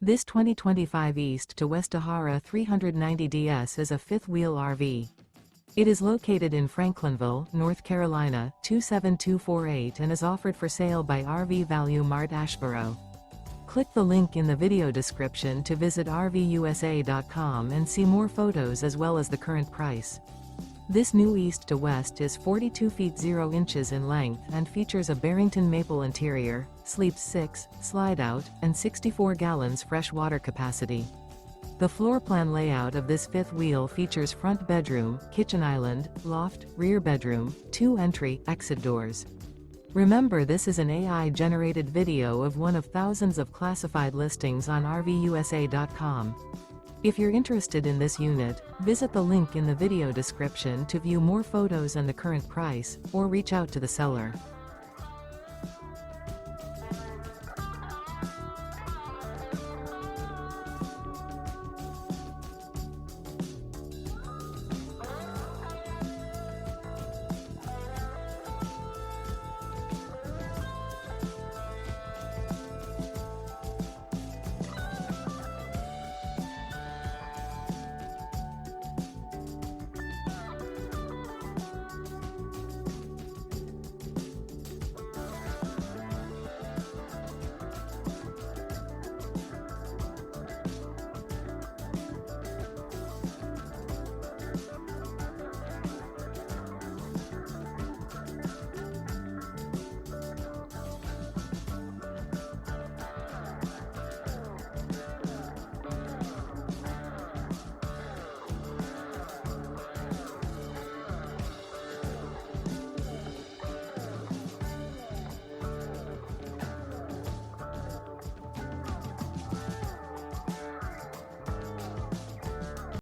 This 2025 East to West Ahara 390DS is a fifth-wheel RV. It is located in Franklinville, North Carolina, 27248 and is offered for sale by RV Value Mart Asheboro. Click the link in the video description to visit RVUSA.com and see more photos as well as the current price. This new East to West is 42 feet 0 inches in length and features a Barrington Maple interior, sleeps 6, slide-out, and 64 gallons fresh water capacity. The floor plan layout of this fifth wheel features front bedroom, kitchen island, loft, rear bedroom, 2 entry, exit doors. Remember, this is an AI-generated video of one of thousands of classified listings on RVUSA.com. If you're interested in this unit, visit the link in the video description to view more photos and the current price, or reach out to the seller.